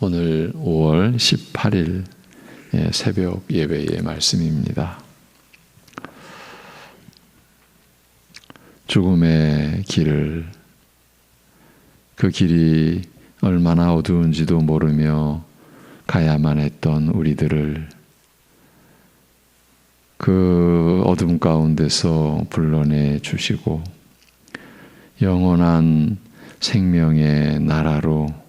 오늘 5월 18일 새벽 예배의 말씀입니다. 죽음의 길을, 그 길이 얼마나 어두운지도 모르며 가야만 했던 우리들을 그 어둠 가운데서 불러내 주시고 영원한 생명의 나라로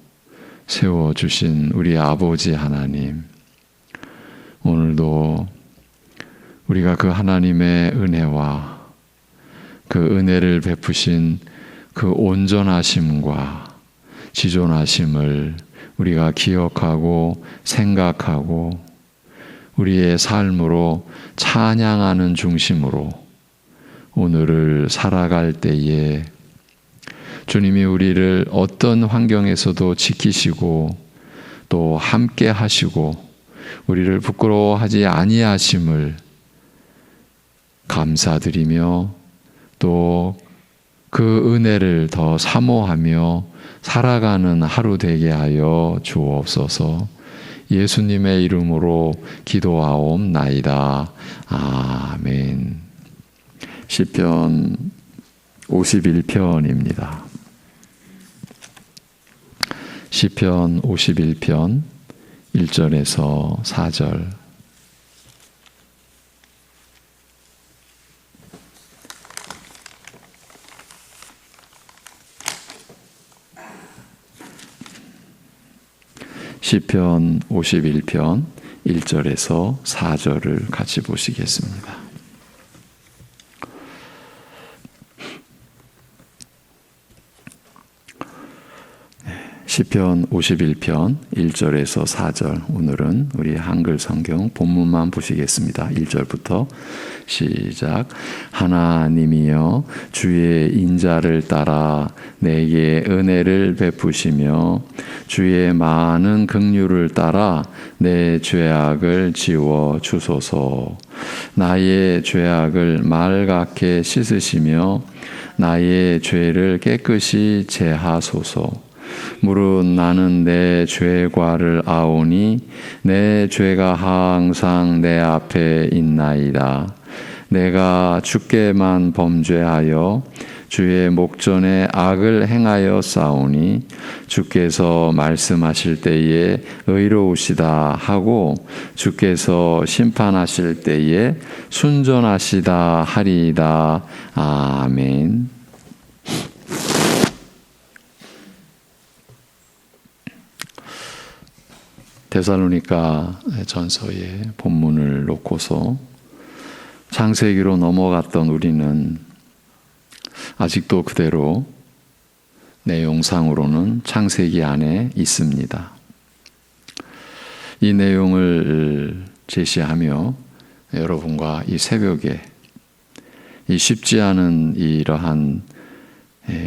세워주신 우리 아버지 하나님, 오늘도 우리가 그 하나님의 은혜와 그 은혜를 베푸신 그 온전하심과 지존하심을 우리가 기억하고 생각하고 우리의 삶으로 찬양하는 중심으로 오늘을 살아갈 때에 주님이 우리를 어떤 환경에서도 지키시고 또 함께 하시고 우리를 부끄러워하지 아니하심을 감사드리며 또 그 은혜를 더 사모하며 살아가는 하루 되게 하여 주옵소서. 예수님의 이름으로 기도하옵나이다. 아멘. 시편 51편입니다. 시편 51편 1절에서 4절. 시편 51편 1절에서 4절을 같이 보시겠습니다. 시편 51편 1절에서 4절, 오늘은 우리 한글 성경 본문만 보시겠습니다. 1절부터 시작. 하나님이여 주의 인자를 따라 내게 은혜를 베푸시며 주의 많은 긍휼을 따라 내 죄악을 지워 주소서. 나의 죄악을 맑게 씻으시며 나의 죄를 깨끗이 제하소서. 무릇 나는 내 죄과를 아오니 내 죄가 항상 내 앞에 있나이다. 내가 주께만 범죄하여 주의 목전에 악을 행하여 싸우니 주께서 말씀하실 때에 의로우시다 하고 주께서 심판하실 때에 순전하시다 하리이다. 아멘. 데살로니가 전서의 본문을 놓고서 창세기로 넘어갔던 우리는 아직도 그대로 내용상으로는 창세기 안에 있습니다. 이 내용을 제시하며 여러분과 이 새벽에 이 쉽지 않은 이러한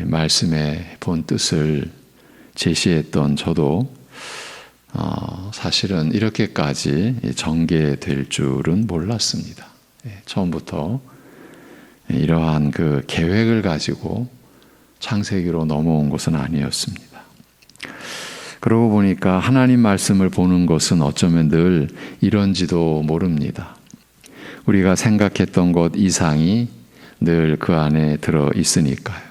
말씀의 본 뜻을 제시했던 저도 사실은 이렇게까지 전개될 줄은 몰랐습니다. 처음부터 이러한 그 계획을 가지고 창세기로 넘어온 것은 아니었습니다. 그러고 보니까 하나님 말씀을 보는 것은 어쩌면 늘 이런지도 모릅니다. 우리가 생각했던 것 이상이 늘 그 안에 들어 있으니까요.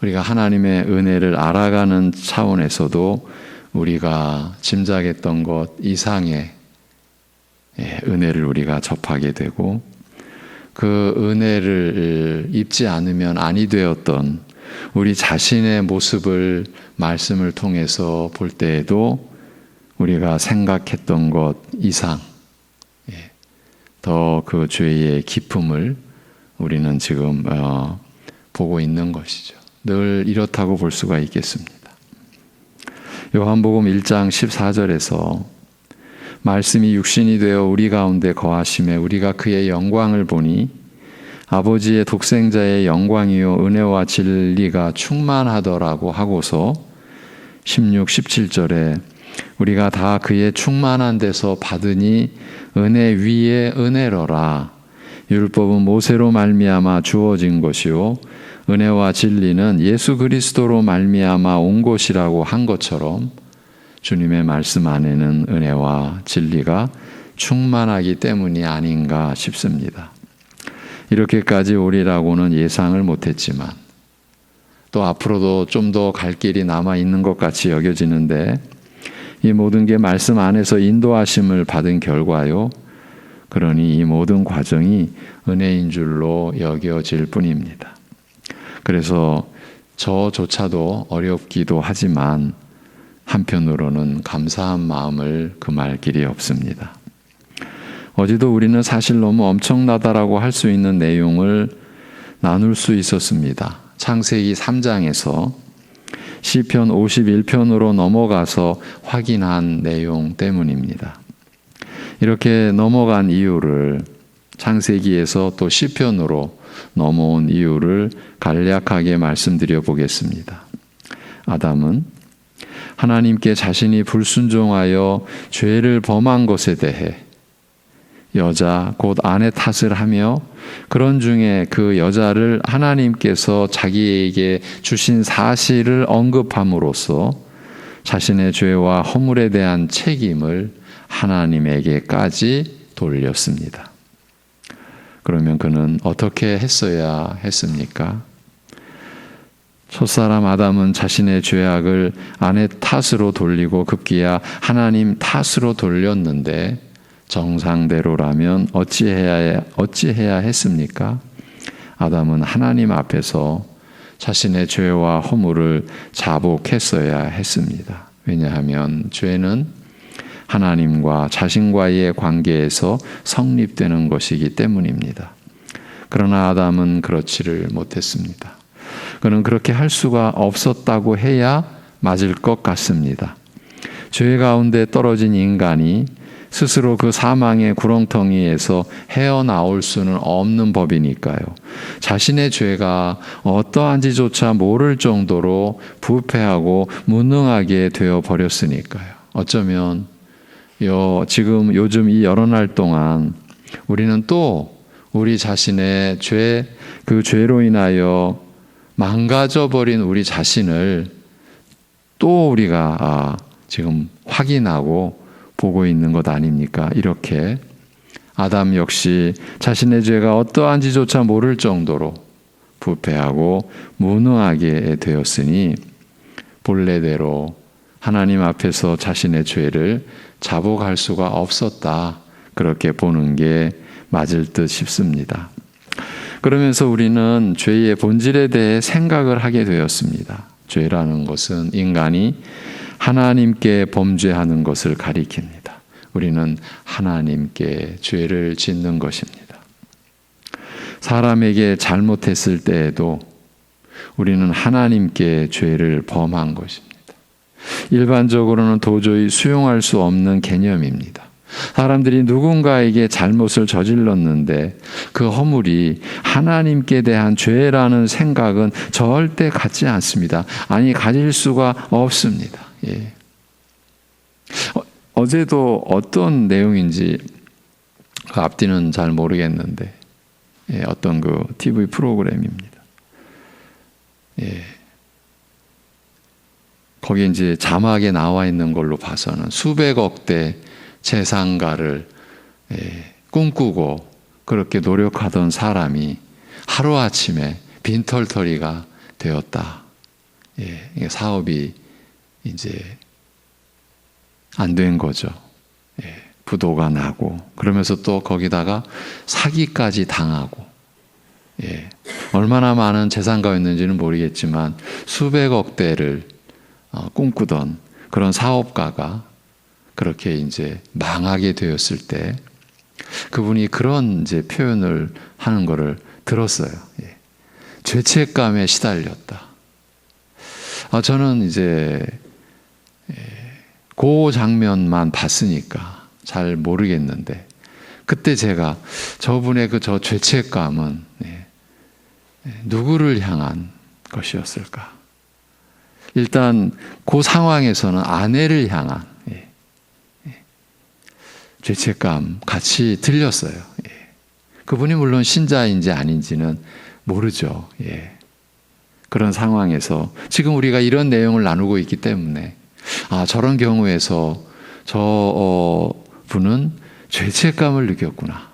우리가 하나님의 은혜를 알아가는 차원에서도 우리가 짐작했던 것 이상의 은혜를 우리가 접하게 되고 그 은혜를 입지 않으면 아니 되었던 우리 자신의 모습을 말씀을 통해서 볼 때에도 우리가 생각했던 것 이상 더 그 죄의 깊음을 우리는 지금 보고 있는 것이죠. 늘 이렇다고 볼 수가 있겠습니다. 요한복음 1장 14절에서 말씀이 육신이 되어 우리 가운데 거하심에 우리가 그의 영광을 보니 아버지의 독생자의 영광이요 은혜와 진리가 충만하더라고 하고서 16, 17절에 우리가 다 그의 충만한 데서 받으니 은혜 위에 은혜로라. 율법은 모세로 말미암아 주어진 것이요 은혜와 진리는 예수 그리스도로 말미암아 온 것이라고 한 것처럼 주님의 말씀 안에는 은혜와 진리가 충만하기 때문이 아닌가 싶습니다. 이렇게까지 오리라고는 예상을 못했지만 또 앞으로도 좀 더 갈 길이 남아 있는 것 같이 여겨지는데 이 모든 게 말씀 안에서 인도하심을 받은 결과요. 그러니 이 모든 과정이 은혜인 줄로 여겨질 뿐입니다. 그래서 저조차도 어렵기도 하지만 한편으로는 감사한 마음을 금할 길이 없습니다. 어제도 우리는 사실 너무 엄청나다라고 할 수 있는 내용을 나눌 수 있었습니다. 창세기 3장에서 시편 51편으로 넘어가서 확인한 내용 때문입니다. 이렇게 넘어간 이유를 창세기에서 또 시편으로 넘어온 이유를 간략하게 말씀드려 보겠습니다. 아담은 하나님께 자신이 불순종하여 죄를 범한 것에 대해 여자 곧 아내 탓을 하며 그런 중에 그 여자를 하나님께서 자기에게 주신 사실을 언급함으로써 자신의 죄와 허물에 대한 책임을 하나님에게까지 돌렸습니다. 그러면 그는 어떻게 했어야 했습니까? 첫사람 아담은 자신의 죄악을 아내 탓으로 돌리고 급기야 하나님 탓으로 돌렸는데 정상대로라면 어찌해야 했습니까? 아담은 하나님 앞에서 자신의 죄와 허물을 자복했어야 했습니다. 왜냐하면 죄는 하나님과 자신과의 관계에서 성립되는 것이기 때문입니다. 그러나 아담은 그렇지를 못했습니다. 그는 그렇게 할 수가 없었다고 해야 맞을 것 같습니다. 죄 가운데 떨어진 인간이 스스로 그 사망의 구렁텅이에서 헤어나올 수는 없는 법이니까요. 자신의 죄가 어떠한지조차 모를 정도로 부패하고 무능하게 되어버렸으니까요. 어쩌면 요즘 이 여러 날 동안 우리는 또 우리 자신의 그 죄로 인하여 망가져버린 우리 자신을 또 우리가 지금 확인하고 보고 있는 것 아닙니까? 이렇게 아담 역시 자신의 죄가 어떠한지조차 모를 정도로 부패하고 무능하게 되었으니 본래대로 하나님 앞에서 자신의 죄를 자복할 수가 없었다. 그렇게 보는 게 맞을 듯 싶습니다. 그러면서 우리는 죄의 본질에 대해 생각을 하게 되었습니다. 죄라는 것은 인간이 하나님께 범죄하는 것을 가리킵니다. 우리는 하나님께 죄를 짓는 것입니다. 사람에게 잘못했을 때에도 우리는 하나님께 죄를 범한 것입니다. 일반적으로는 도저히 수용할 수 없는 개념입니다. 사람들이 누군가에게 잘못을 저질렀는데 그 허물이 하나님께 대한 죄라는 생각은 절대 갖지 않습니다. 아니, 가질 수가 없습니다. 예. 어제도 어떤 내용인지 그 앞뒤는 잘 모르겠는데 어떤 그 TV 프로그램입니다. 예. 거기 이제 자막에 나와 있는 걸로 봐서는 수백억 대 재산가를 꿈꾸고 그렇게 노력하던 사람이 하루아침에 빈털터리가 되었다. 예, 사업이 이제 안 된 거죠. 예, 부도가 나고 그러면서 또 거기다가 사기까지 당하고 예, 얼마나 많은 재산가였는지는 모르겠지만 수백억 대를 꿈꾸던 그런 사업가가 그렇게 이제 망하게 되었을 때 그분이 그런 이제 표현을 하는 거를 들었어요. 예. 죄책감에 시달렸다. 저는 이제 그 장면만 봤으니까 잘 모르겠는데 그때 제가 저분의 저 죄책감은 누구를 향한 것이었을까? 일단 그 상황에서는 아내를 향한 죄책감 같이 들렸어요. 그분이 물론 신자인지 아닌지는 모르죠. 그런 상황에서 지금 우리가 이런 내용을 나누고 있기 때문에 저런 경우에서 저 분은 죄책감을 느꼈구나.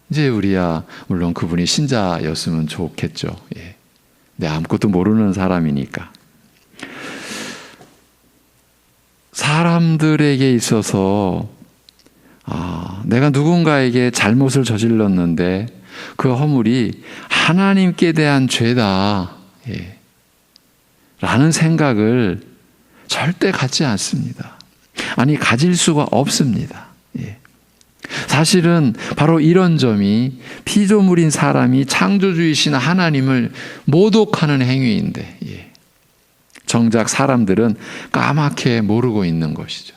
이제 우리야 물론 그분이 신자였으면 좋겠죠. 내 아무것도 모르는 사람이니까. 사람들에게 있어서 내가 누군가에게 잘못을 저질렀는데 그 허물이 하나님께 대한 죄다 라는 생각을 절대 갖지 않습니다. 아니, 가질 수가 없습니다. 사실은 바로 이런 점이 피조물인 사람이 창조주이신 하나님을 모독하는 행위인데 정작 사람들은 까맣게 모르고 있는 것이죠.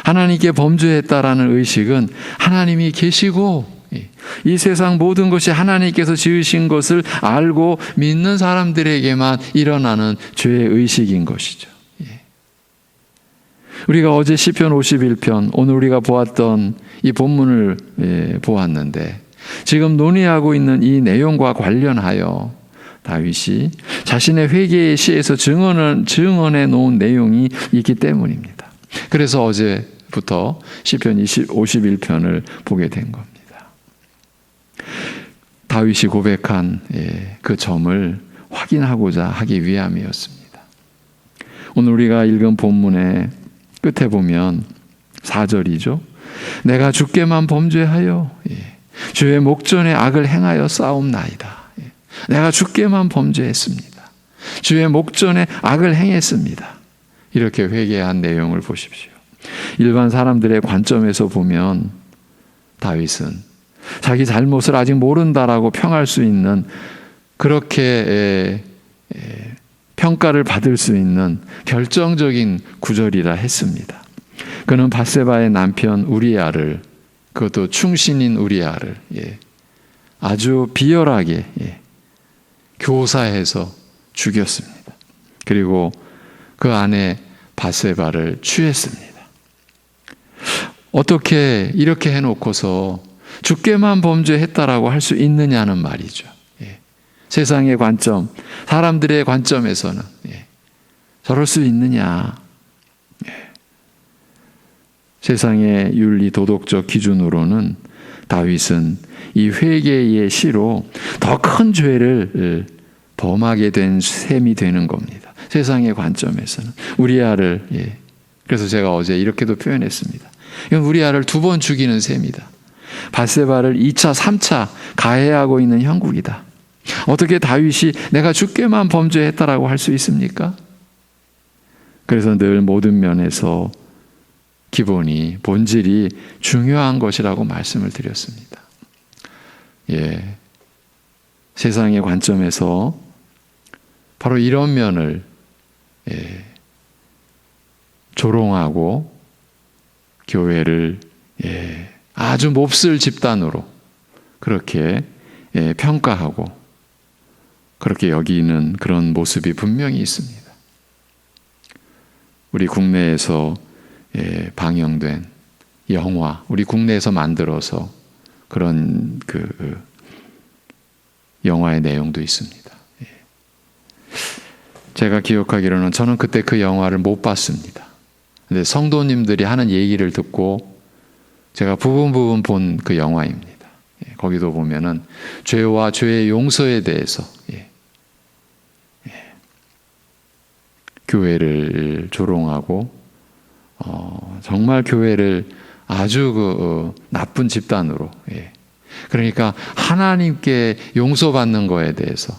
하나님께 범죄했다라는 의식은 하나님이 계시고 이 세상 모든 것이 하나님께서 지으신 것을 알고 믿는 사람들에게만 일어나는 죄의 의식인 것이죠. 우리가 어제 시편 51편, 오늘 우리가 보았던 이 본문을 보았는데 지금 논의하고 있는 이 내용과 관련하여 다윗이 자신의 회개의 시에서 증언해 놓은 내용이 있기 때문입니다. 그래서 어제부터 시편 51편을 보게 된 겁니다. 다윗이 고백한 그 점을 확인하고자 하기 위함이었습니다. 오늘 우리가 읽은 본문의 끝에 보면 4절이죠. 내가 주께만 범죄하여 주의 목전에 악을 행하여 싸움나이다. 내가 주께만 범죄했습니다. 주의 목전에 악을 행했습니다. 이렇게 회개한 내용을 보십시오. 일반 사람들의 관점에서 보면 다윗은 자기 잘못을 아직 모른다라고 평할 수 있는, 그렇게 평가를 받을 수 있는 결정적인 구절이라 했습니다. 그는 밧세바의 남편 우리아를, 그것도 충신인 우리아를 아주 비열하게 교사해서 죽였습니다. 그리고 그 아내 밧세바를 취했습니다. 어떻게 이렇게 해놓고서 주께만 범죄했다라고 할 수 있느냐는 말이죠. 세상의 관점, 사람들의 관점에서는 저럴 수 있느냐. 세상의 윤리 도덕적 기준으로는 다윗은 이 회개의 시로 더 큰 죄를 범하게 된 셈이 되는 겁니다. 세상의 관점에서는 우리아를, 그래서 제가 어제 이렇게도 표현했습니다. 이건 우리아를 2번 죽이는 셈이다. 밧세바를 2차, 3차 가해하고 있는 형국이다. 어떻게 다윗이 내가 주께만 범죄했다라고 할 수 있습니까? 그래서 늘 모든 면에서 기본이, 본질이 중요한 것이라고 말씀을 드렸습니다. 세상의 관점에서 바로 이런 면을 조롱하고 교회를 아주 몹쓸 집단으로 그렇게 평가하고 그렇게 여기는 그런 모습이 분명히 있습니다. 우리 국내에서 방영된 영화, 우리 국내에서 만들어서 그런 그 영화의 내용도 있습니다. 제가 기억하기로는 저는 그때 그 영화를 못 봤습니다. 근데 성도님들이 하는 얘기를 듣고 제가 부분 본 그 영화입니다. 거기도 보면은 죄와 죄의 용서에 대해서 교회를 조롱하고 정말 교회를 아주 나쁜 집단으로, 그러니까 하나님께 용서받는 거에 대해서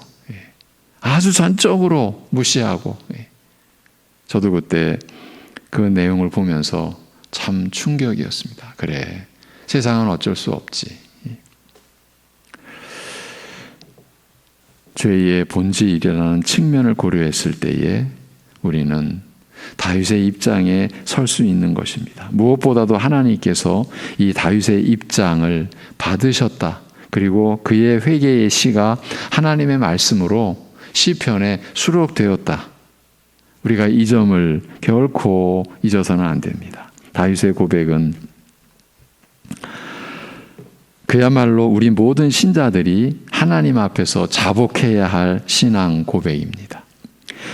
아주 전적으로 무시하고, 저도 그때 그 내용을 보면서 참 충격이었습니다. 그래, 세상은 어쩔 수 없지. 죄의 본질이라는 측면을 고려했을 때에 우리는 다윗의 입장에 설 수 있는 것입니다. 무엇보다도 하나님께서 이 다윗의 입장을 받으셨다. 그리고 그의 회개의 시가 하나님의 말씀으로 시편에 수록되었다. 우리가 이 점을 결코 잊어서는 안 됩니다. 다윗의 고백은 그야말로 우리 모든 신자들이 하나님 앞에서 자복해야 할 신앙 고백입니다.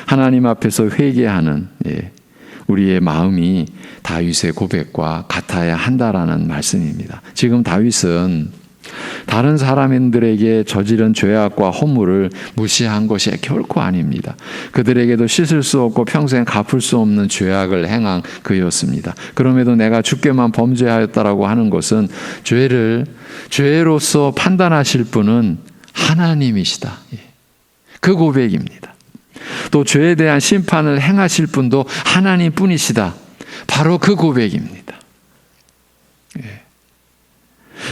하나님 앞에서 회개하는 우리의 마음이 다윗의 고백과 같아야 한다라는 말씀입니다. 지금 다윗은 다른 사람들에게 저지른 죄악과 허물을 무시한 것이 결코 아닙니다. 그들에게도 씻을 수 없고 평생 갚을 수 없는 죄악을 행한 그였습니다. 그럼에도 내가 주께만 범죄하였다라고 하는 것은 죄를 죄로서 판단하실 분은 하나님이시다. 그 고백입니다. 또 죄에 대한 심판을 행하실 분도 하나님뿐이시다. 바로 그 고백입니다.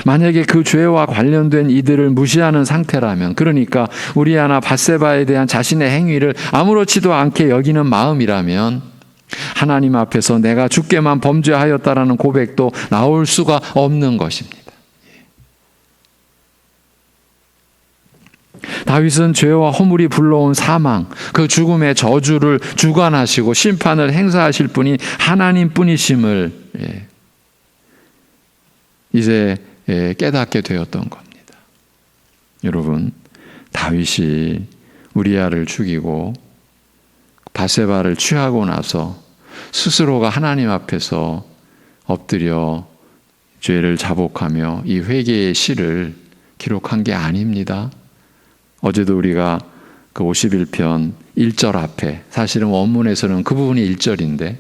만약에 그 죄와 관련된 이들을 무시하는 상태라면, 그러니까 우리아나 밧세바에 대한 자신의 행위를 아무렇지도 않게 여기는 마음이라면 하나님 앞에서 내가 주께만 범죄하였다라는 고백도 나올 수가 없는 것입니다. 다윗은 죄와 허물이 불러온 사망, 그 죽음의 저주를 주관하시고 심판을 행사하실 분이 하나님뿐이심을 이제 깨닫게 되었던 겁니다. 여러분, 다윗이 우리아를 죽이고 밧세바를 취하고 나서 스스로가 하나님 앞에서 엎드려 죄를 자복하며 이 회개의 시를 기록한 게 아닙니다. 어제도 우리가 그 51편 1절 앞에, 사실은 원문에서는 그 부분이 1절인데,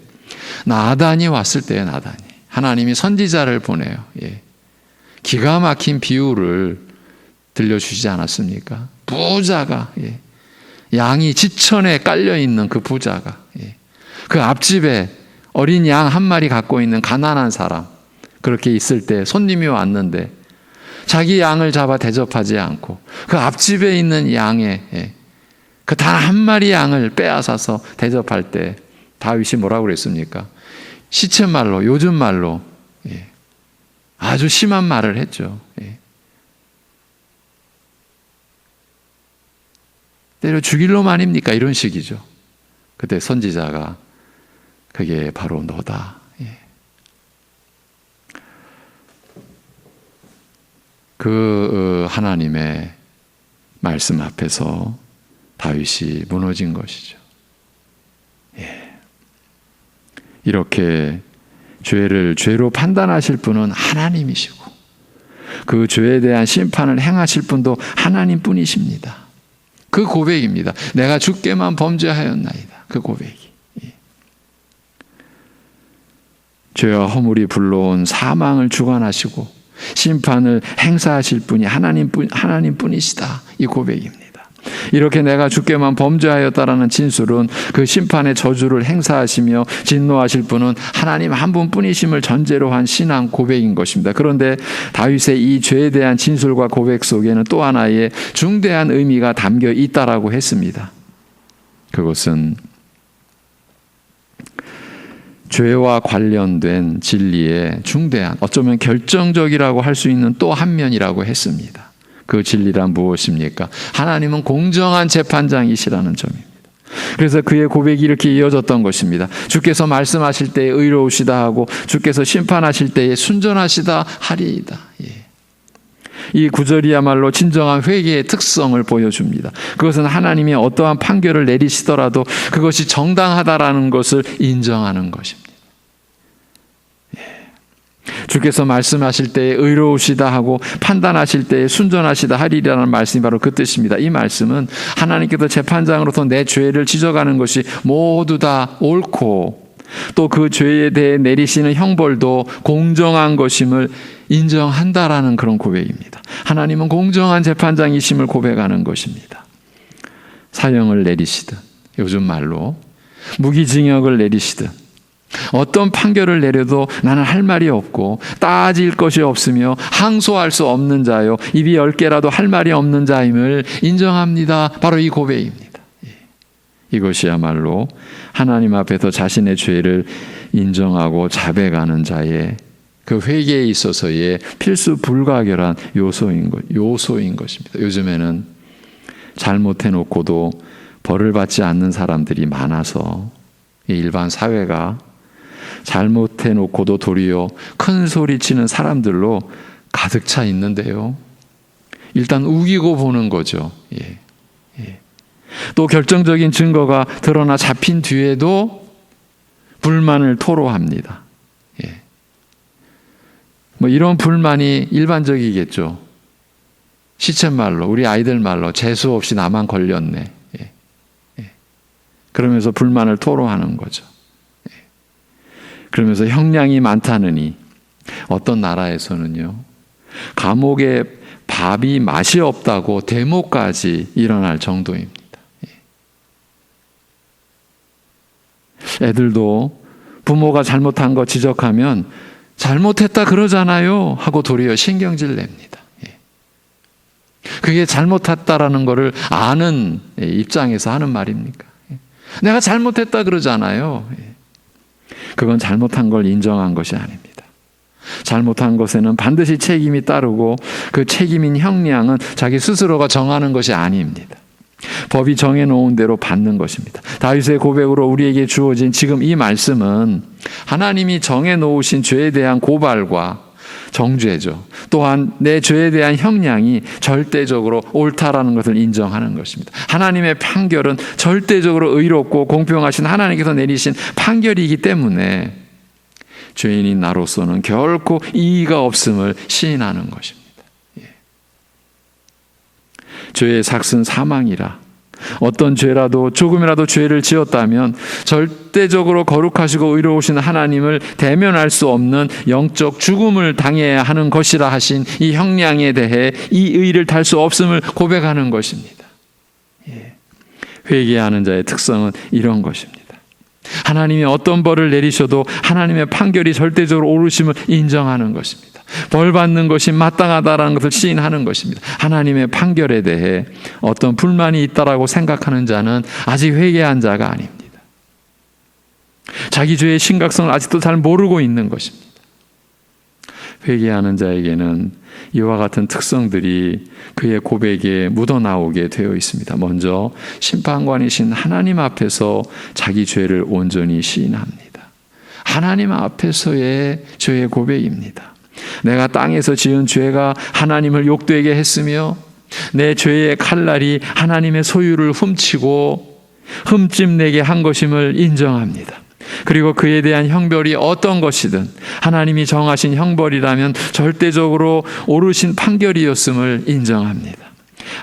나단이 왔을 때에 나단이 하나님이 선지자를 보내요. 기가 막힌 비유를 들려주시지 않았습니까? 부자가, 양이 지천에 깔려있는 그 부자가, 그 앞집에 어린 양 한 마리 갖고 있는 가난한 사람, 그렇게 있을 때 손님이 왔는데 자기 양을 잡아 대접하지 않고 그 앞집에 있는 양의 그 단 한 마리 양을 빼앗아서 대접할 때 다윗이 뭐라고 그랬습니까? 시쳇말로, 요즘 말로 아주 심한 말을 했죠. 때려 죽일 놈 아닙니까? 이런 식이죠. 그때 선지자가 그게 바로 너다. 그 하나님의 말씀 앞에서 다윗이 무너진 것이죠. 이렇게 죄를 죄로 판단하실 분은 하나님이시고 그 죄에 대한 심판을 행하실 분도 하나님뿐이십니다. 그 고백입니다. 내가 주께만 범죄하였나이다. 그 고백이. 죄와 허물이 불러온 사망을 주관하시고 심판을 행사하실 분이 하나님뿐이시다. 이 고백입니다. 이렇게 내가 주께만 범죄하였다라는 진술은 그 심판의 저주를 행사하시며 진노하실 분은 하나님 한 분뿐이심을 전제로 한 신앙 고백인 것입니다. 그런데 다윗의 이 죄에 대한 진술과 고백 속에는 또 하나의 중대한 의미가 담겨 있다라고 했습니다. 그것은 죄와 관련된 진리의 중대한, 어쩌면 결정적이라고 할 수 있는 또 한 면이라고 했습니다. 그 진리란 무엇입니까? 하나님은 공정한 재판장이시라는 점입니다. 그래서 그의 고백이 이렇게 이어졌던 것입니다. 주께서 말씀하실 때에 의로우시다 하고 주께서 심판하실 때에 순전하시다 하리이다. 이 구절이야말로 진정한 회개의 특성을 보여줍니다. 그것은 하나님이 어떠한 판결을 내리시더라도 그것이 정당하다라는 것을 인정하는 것입니다. 주께서 말씀하실 때에 의로우시다 하고 판단하실 때에 순전하시다 하리라는 말씀이 바로 그 뜻입니다. 이 말씀은 하나님께서 재판장으로서 내 죄를 지적하는 것이 모두 다 옳고 또 그 죄에 대해 내리시는 형벌도 공정한 것임을 인정한다라는 그런 고백입니다. 하나님은 공정한 재판장이심을 고백하는 것입니다. 사형을 내리시든, 요즘 말로 무기징역을 내리시든, 어떤 판결을 내려도 나는 할 말이 없고 따질 것이 없으며 항소할 수 없는 자요, 입이 10개라도 할 말이 없는 자임을 인정합니다. 바로 이 고백입니다. 이것이야말로 하나님 앞에서 자신의 죄를 인정하고 자백하는 자의 그 회개에 있어서의 필수 불가결한 요소인 것입니다. 요즘에는 잘못해놓고도 벌을 받지 않는 사람들이 많아서 일반 사회가 잘못해놓고도 도리어 큰 소리 치는 사람들로 가득 차 있는데요. 일단 우기고 보는 거죠. 또 결정적인 증거가 드러나 잡힌 뒤에도 불만을 토로합니다. 예. 뭐 이런 불만이 일반적이겠죠. 시쳇말로, 우리 아이들 말로 재수 없이 나만 걸렸네. 예. 예. 그러면서 불만을 토로하는 거죠. 예. 그러면서 형량이 많다느니 어떤 나라에서는요, 감옥에 밥이 맛이 없다고 데모까지 일어날 정도입니다. 애들도 부모가 잘못한 거 지적하면 잘못했다 그러잖아요 하고 도리어 신경질 냅니다. 그게 잘못했다라는 것을 아는 입장에서 하는 말입니까? 내가 잘못했다 그러잖아요. 그건 잘못한 걸 인정한 것이 아닙니다. 잘못한 것에는 반드시 책임이 따르고 그 책임인 형량은 자기 스스로가 정하는 것이 아닙니다. 법이 정해놓은 대로 받는 것입니다. 다윗의 고백으로 우리에게 주어진 지금 이 말씀은 하나님이 정해놓으신 죄에 대한 고발과 정죄죠. 또한 내 죄에 대한 형량이 절대적으로 옳다라는 것을 인정하는 것입니다. 하나님의 판결은 절대적으로 의롭고 공평하신 하나님께서 내리신 판결이기 때문에 죄인인 나로서는 결코 이의가 없음을 시인하는 것입니다. 죄의 삭은 사망이라. 어떤 죄라도 조금이라도 죄를 지었다면 절대적으로 거룩하시고 의로우신 하나님을 대면할 수 없는 영적 죽음을 당해야 하는 것이라 하신 이 형량에 대해 이 의의를 달 수 없음을 고백하는 것입니다. 회개하는 자의 특성은 이런 것입니다. 하나님이 어떤 벌을 내리셔도 하나님의 판결이 절대적으로 옳으심을 인정하는 것입니다. 벌 받는 것이 마땅하다라는 것을 시인하는 것입니다. 하나님의 판결에 대해 어떤 불만이 있다라고 생각하는 자는 아직 회개한 자가 아닙니다. 자기 죄의 심각성을 아직도 잘 모르고 있는 것입니다. 회개하는 자에게는 이와 같은 특성들이 그의 고백에 묻어나오게 되어 있습니다. 먼저 심판관이신 하나님 앞에서 자기 죄를 온전히 시인합니다. 하나님 앞에서의 죄의 고백입니다. 내가 땅에서 지은 죄가 하나님을 욕되게 했으며 내 죄의 칼날이 하나님의 소유를 훔치고 흠집내게 한 것임을 인정합니다. 그리고 그에 대한 형벌이 어떤 것이든 하나님이 정하신 형벌이라면 절대적으로 옳으신 판결이었음을 인정합니다.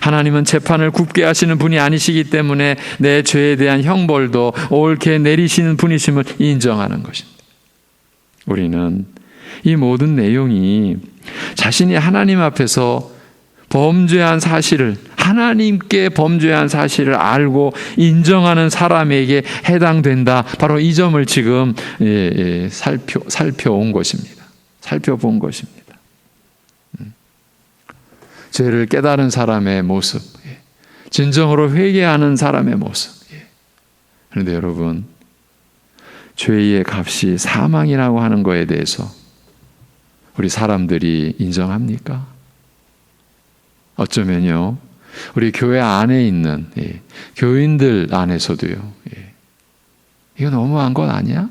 하나님은 재판을 굽게 하시는 분이 아니시기 때문에 내 죄에 대한 형벌도 옳게 내리시는 분이심을 인정하는 것입니다. 우리는 이 모든 내용이 자신이 하나님 앞에서 범죄한 사실을, 하나님께 범죄한 사실을 알고 인정하는 사람에게 해당된다. 바로 이 점을 지금 살펴온 것입니다. 살펴본 것입니다. 죄를 깨달은 사람의 모습, 진정으로 회개하는 사람의 모습. 그런데 여러분, 죄의 값이 사망이라고 하는 것에 대해서 우리 사람들이 인정합니까? 어쩌면요, 우리 교회 안에 있는 교인들 안에서도요, 이거 너무한 건 아니야?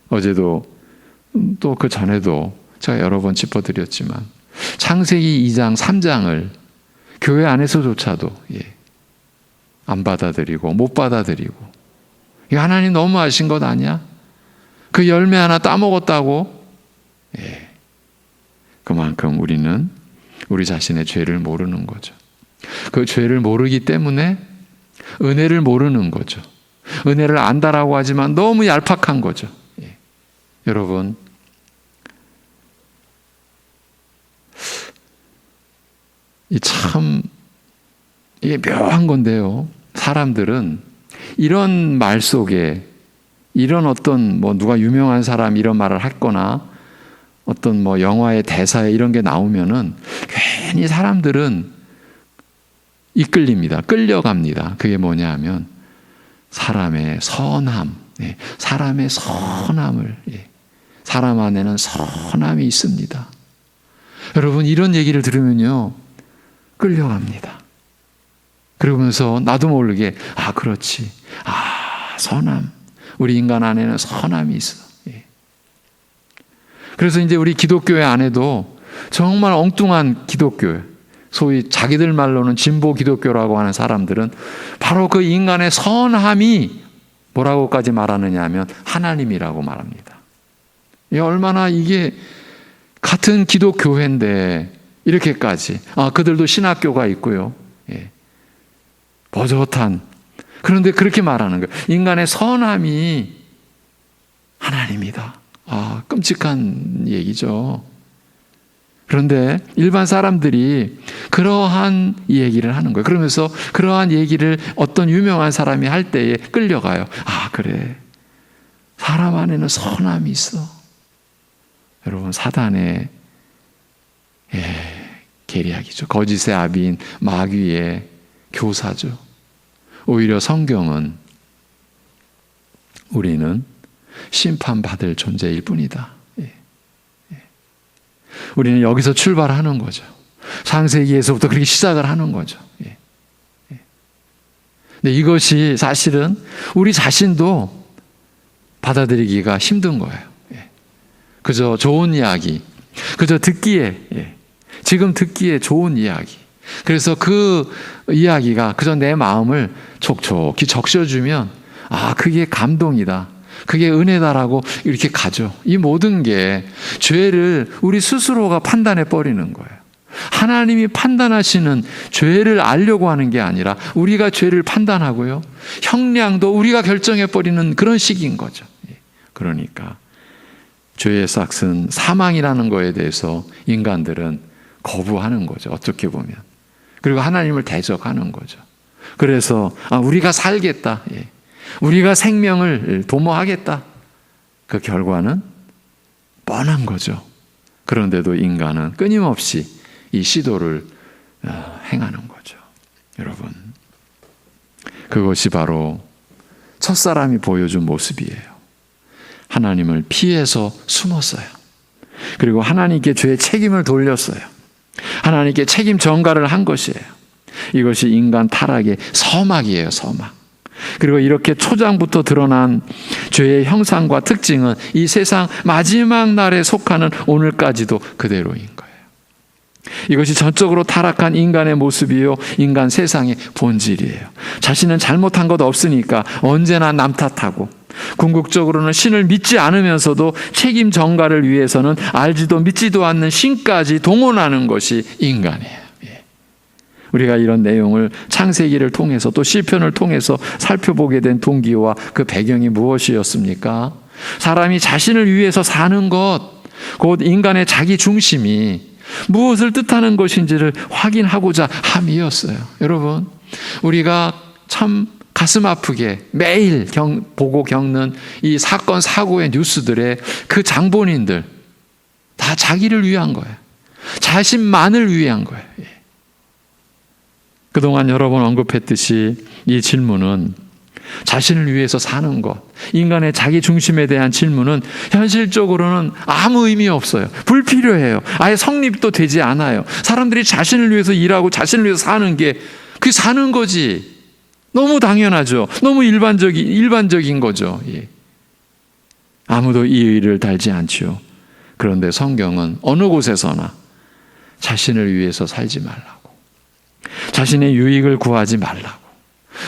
어제도 또 그 전에도 제가 여러 번 짚어드렸지만 창세기 2장 3장을 교회 안에서조차도 안 받아들이고 못 받아들이고, 이거 하나님 너무하신 것 아니야? 그 열매 하나 따먹었다고? 그만큼 우리는 우리 자신의 죄를 모르는 거죠. 그 죄를 모르기 때문에 은혜를 모르는 거죠. 은혜를 안다라고 하지만 너무 얄팍한 거죠. 여러분, 이게 묘한 건데요. 사람들은 이런 말 속에 이런 어떤 누가 유명한 사람 이런 말을 했거나 어떤 영화의 대사에 이런 게 나오면은 괜히 사람들은 이끌립니다. 끌려갑니다. 그게 뭐냐 하면 사람의 선함, 사람의 선함을, 사람 안에는 선함이 있습니다. 여러분, 이런 얘기를 들으면요, 끌려갑니다. 그러면서 나도 모르게 그렇지, 선함, 우리 인간 안에는 선함이 있어. 그래서 이제 우리 기독교회 안에도 정말 엉뚱한 기독교, 소위 자기들 말로는 진보 기독교라고 하는 사람들은 바로 그 인간의 선함이 뭐라고까지 말하느냐 하면 하나님이라고 말합니다. 얼마나 이게 같은 기독교회인데 이렇게까지 그들도 신학교가 있고요. 버젓한 그런데 그렇게 말하는 거예요. 인간의 선함이 하나님이다. 끔찍한 얘기죠. 그런데 일반 사람들이 그러한 얘기를 하는 거예요. 그러면서 그러한 얘기를 어떤 유명한 사람이 할 때에 끌려가요. 그래. 사람 안에는 선함이 있어. 여러분, 사단의 계략이죠. 거짓의 아비인 마귀의 교사죠. 오히려 성경은 우리는 심판받을 존재일 뿐이다. 우리는 여기서 출발하는 거죠. 창세기에서부터 그렇게 시작을 하는 거죠. 근데 이것이 사실은 우리 자신도 받아들이기가 힘든 거예요. 그저 좋은 이야기, 그저 듣기에, 지금 듣기에 좋은 이야기. 그래서 그 이야기가 그저 내 마음을 촉촉히 적셔주면 그게 감동이다. 그게 은혜다라고 이렇게 가죠. 이 모든 게 죄를 우리 스스로가 판단해 버리는 거예요. 하나님이 판단하시는 죄를 알려고 하는 게 아니라 우리가 죄를 판단하고요. 형량도 우리가 결정해 버리는 그런 식인 거죠. 그러니까 죄의 삭은 사망이라는 거에 대해서 인간들은 거부하는 거죠. 어떻게 보면. 그리고 하나님을 대적하는 거죠. 그래서 우리가 살겠다. 우리가 생명을 도모하겠다. 그 결과는 뻔한 거죠. 그런데도 인간은 끊임없이 이 시도를 행하는 거죠. 여러분, 그것이 바로 첫사람이 보여준 모습이에요. 하나님을 피해서 숨었어요. 그리고 하나님께 죄의 책임을 돌렸어요. 하나님께 책임 전가를 한 것이에요. 이것이 인간 타락의 서막이에요. 서막. 그리고 이렇게 초장부터 드러난 죄의 형상과 특징은 이 세상 마지막 날에 속하는 오늘까지도 그대로인 거예요. 이것이 전적으로 타락한 인간의 모습이요, 인간 세상의 본질이에요. 자신은 잘못한 것 없으니까 언제나 남 탓하고, 궁극적으로는 신을 믿지 않으면서도 책임 전가를 위해서는 알지도 믿지도 않는 신까지 동원하는 것이 인간이에요. 우리가 이런 내용을 창세기를 통해서 또 시편을 통해서 살펴보게 된 동기와 그 배경이 무엇이었습니까? 사람이 자신을 위해서 사는 것, 곧 인간의 자기 중심이 무엇을 뜻하는 것인지를 확인하고자 함이었어요. 여러분, 우리가 참 가슴 아프게 매일 보고 겪는 이 사건 사고의 뉴스들의 그 장본인들 다 자기를 위한 거예요. 자신만을 위한 거예요. 그동안 여러 번 언급했듯이 이 질문은 자신을 위해서 사는 것, 인간의 자기 중심에 대한 질문은 현실적으로는 아무 의미 없어요. 불필요해요. 아예 성립도 되지 않아요. 사람들이 자신을 위해서 일하고 자신을 위해서 사는 게 그게 사는 거지. 너무 당연하죠. 너무 일반적인 거죠. 아무도 이 의의를 달지 않지요. 그런데 성경은 어느 곳에서나 자신을 위해서 살지 말라고, 자신의 유익을 구하지 말라고,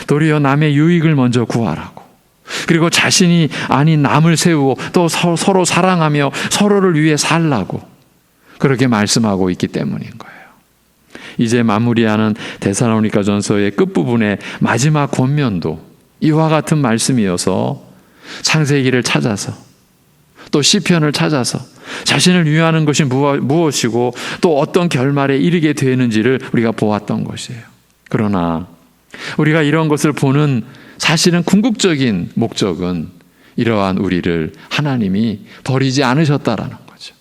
도리어 남의 유익을 먼저 구하라고, 그리고 자신이 아닌 남을 세우고 또 서로 사랑하며 서로를 위해 살라고 그렇게 말씀하고 있기 때문인 거예요. 이제 마무리하는 데살로니가전서의 끝부분의 마지막 권면도 이와 같은 말씀이어서 창세기를 찾아서 또 시편을 찾아서 자신을 위하는 것이 무엇이고 또 어떤 결말에 이르게 되는지를 우리가 보았던 것이에요. 그러나 우리가 이런 것을 보는 사실은 궁극적인 목적은 이러한 우리를 하나님이 버리지 않으셨다라는 거죠.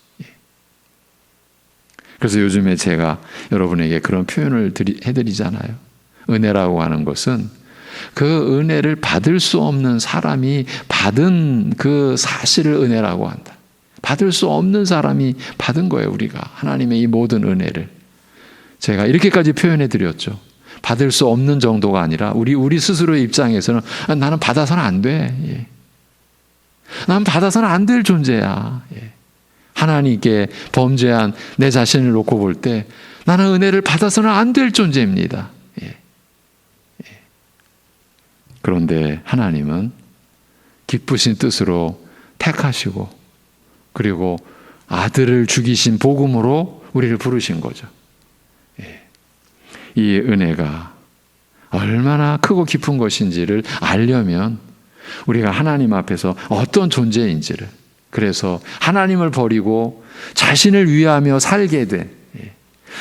그래서 요즘에 제가 여러분에게 그런 표현을 해드리잖아요. 은혜라고 하는 것은 그 은혜를 받을 수 없는 사람이 받은 그 사실을 은혜라고 한다. 받을 수 없는 사람이 받은 거예요. 우리가 하나님의 이 모든 은혜를 제가 이렇게까지 표현해 드렸죠. 받을 수 없는 정도가 아니라 우리 스스로의 입장에서는 나는 받아서는 안 돼. 나는 받아서는 안 될 존재야. 하나님께 범죄한 내 자신을 놓고 볼 때 나는 은혜를 받아서는 안 될 존재입니다. 그런데 하나님은 기쁘신 뜻으로 택하시고 그리고 아들을 죽이신 복음으로 우리를 부르신 거죠. 이 은혜가 얼마나 크고 깊은 것인지를 알려면 우리가 하나님 앞에서 어떤 존재인지를, 그래서 하나님을 버리고 자신을 위하며 살게 된,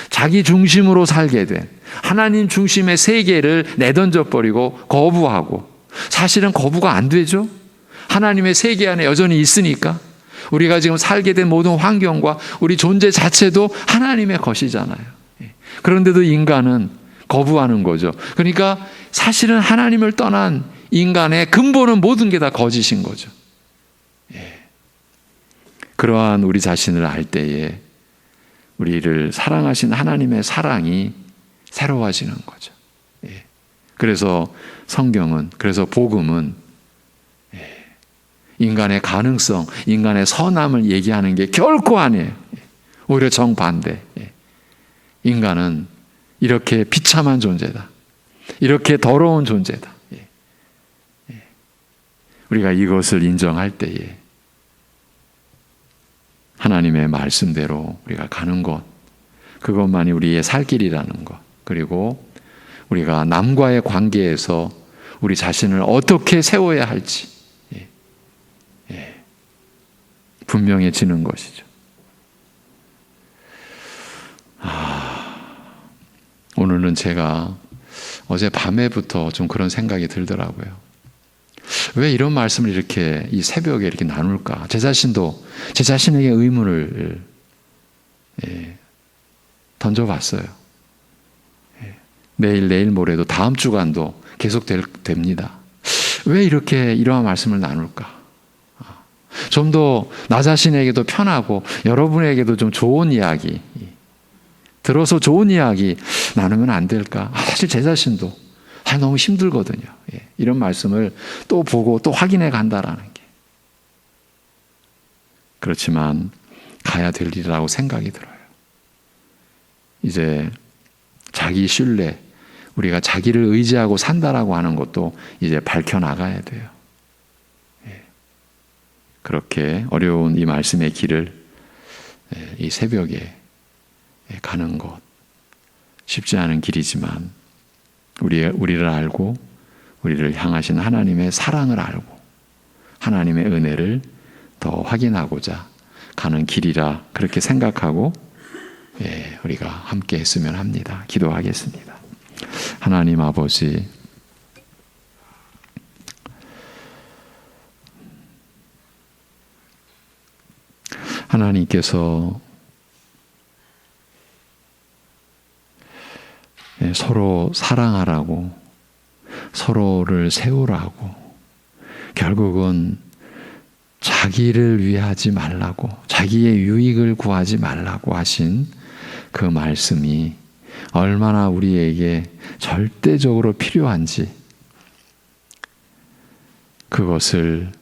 자기 중심으로 살게 된 하나님 중심의 세계를 내던져 버리고 거부하고, 사실은 거부가 안 되죠. 하나님의 세계 안에 여전히 있으니까. 우리가 지금 살게 된 모든 환경과 우리 존재 자체도 하나님의 것이잖아요. 그런데도 인간은 거부하는 거죠. 그러니까 사실은 하나님을 떠난 인간의 근본은 모든 게 다 거짓인 거죠. 그러한 우리 자신을 알 때에 우리를 사랑하신 하나님의 사랑이 새로워지는 거죠. 그래서 성경은, 그래서 복음은 인간의 가능성, 인간의 선함을 얘기하는 게 결코 아니에요. 오히려 정반대. 인간은 이렇게 비참한 존재다. 이렇게 더러운 존재다. 우리가 이것을 인정할 때에 하나님의 말씀대로 우리가 가는 것, 그것만이 우리의 살 길이라는 것, 그리고 우리가 남과의 관계에서 우리 자신을 어떻게 세워야 할지 분명해지는 것이죠. 오늘은 제가 어제 밤에부터 좀 그런 생각이 들더라고요. 왜 이런 말씀을 이렇게 이 새벽에 이렇게 나눌까? 제 자신도 제 자신에게 의문을 던져봤어요. 내일 모레도 다음 주간도 계속 됩니다. 왜 이렇게 이러한 말씀을 나눌까? 좀 더 나 자신에게도 편하고 여러분에게도 좀 좋은 이야기, 들어서 좋은 이야기 나누면 안 될까? 사실 제 자신도 너무 힘들거든요. 이런 말씀을 또 보고 또 확인해 간다라는 게. 그렇지만 가야 될 일이라고 생각이 들어요. 이제 자기 신뢰, 우리가 자기를 의지하고 산다라고 하는 것도 이제 밝혀나가야 돼요. 그렇게 어려운 이 말씀의 길을 이 새벽에 가는 것, 쉽지 않은 길이지만 우리를 알고 우리를 향하신 하나님의 사랑을 알고 하나님의 은혜를 더 확인하고자 가는 길이라 그렇게 생각하고 우리가 함께 했으면 합니다. 기도하겠습니다. 하나님 아버지, 하나님께서 서로 사랑하라고, 서로를 세우라고, 결국은 자기를 위하지 말라고, 자기의 유익을 구하지 말라고 하신 그 말씀이 얼마나 우리에게 절대적으로 필요한지, 그것을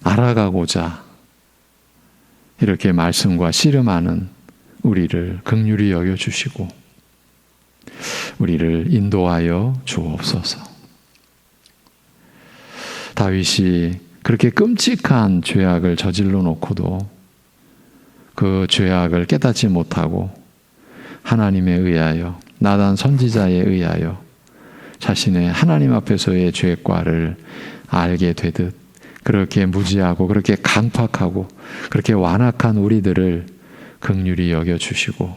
알아가고자 이렇게 말씀과 씨름하는 우리를 긍휼히 여겨주시고 우리를 인도하여 주옵소서. 다윗이 그렇게 끔찍한 죄악을 저질러 놓고도 그 죄악을 깨닫지 못하고 하나님에 의하여, 나단 선지자에 의하여 자신의 하나님 앞에서의 죄과를 알게 되듯 그렇게 무지하고 그렇게 강팍하고 그렇게 완악한 우리들을 긍휼히 여겨주시고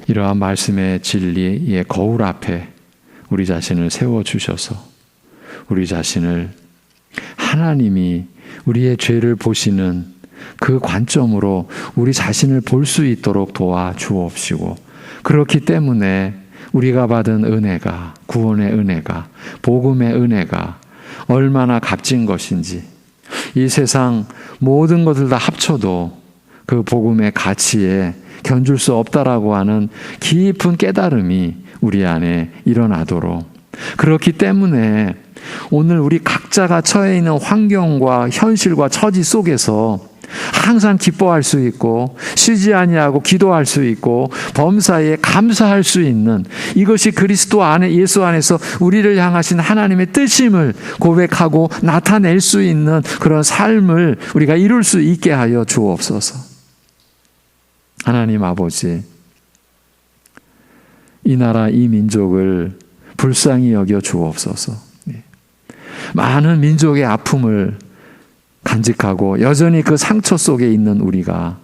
이러한 말씀의 진리의 거울 앞에 우리 자신을 세워주셔서 우리 자신을 하나님이 우리의 죄를 보시는 그 관점으로 우리 자신을 볼 수 있도록 도와주옵시고, 그렇기 때문에 우리가 받은 은혜가, 구원의 은혜가, 복음의 은혜가 얼마나 값진 것인지, 이 세상 모든 것을 다 합쳐도 그 복음의 가치에 견줄 수 없다라고 하는 깊은 깨달음이 우리 안에 일어나도록, 그렇기 때문에 오늘 우리 각자가 처해 있는 환경과 현실과 처지 속에서 항상 기뻐할 수 있고 쉬지 아니하고 기도할 수 있고 범사에 감사할 수 있는, 이것이 그리스도 안에, 예수 안에서 우리를 향하신 하나님의 뜻임을 고백하고 나타낼 수 있는 그런 삶을 우리가 이룰 수 있게 하여 주옵소서. 하나님 아버지, 이 나라 이 민족을 불쌍히 여겨 주옵소서. 많은 민족의 아픔을 간직하고 여전히 그 상처 속에 있는 우리가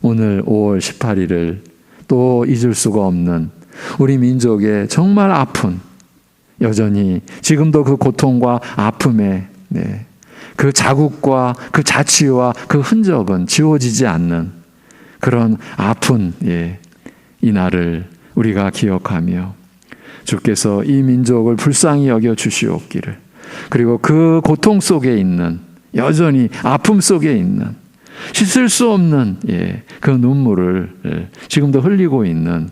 오늘 5월 18일을 또 잊을 수가 없는 우리 민족의 정말 아픈, 여전히 지금도 그 고통과 아픔에 그 자국과 그 자취와 그 흔적은 지워지지 않는 그런 아픈 이 날을 우리가 기억하며 주께서 이 민족을 불쌍히 여겨 주시옵기를, 그리고 그 고통 속에 있는, 여전히 아픔 속에 있는, 씻을 수 없는 그 눈물을 지금도 흘리고 있는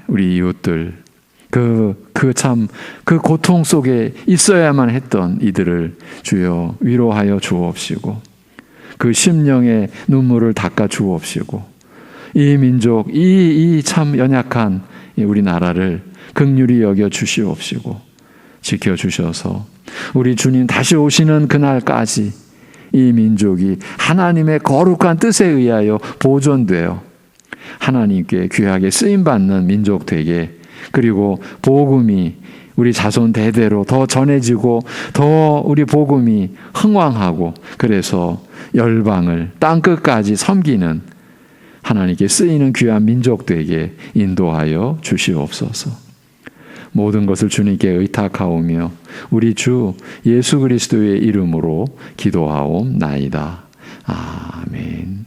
우리 이웃들, 그 고통 속에 있어야만 했던 이들을 주여 위로하여 주옵시고, 그 심령의 눈물을 닦아 주옵시고, 이 민족, 이 참 연약한 우리나라를 긍휼히 여겨 주시옵시고 지켜주셔서 우리 주님 다시 오시는 그날까지 이 민족이 하나님의 거룩한 뜻에 의하여 보존되어 하나님께 귀하게 쓰임받는 민족 되게, 그리고 복음이 우리 자손 대대로 더 전해지고 더 우리 복음이 흥왕하고, 그래서 열방을 땅끝까지 섬기는 하나님께 쓰이는 귀한 민족 되게 인도하여 주시옵소서. 모든 것을 주님께 의탁하오며 우리 주 예수 그리스도의 이름으로 기도하옵나이다. 아멘.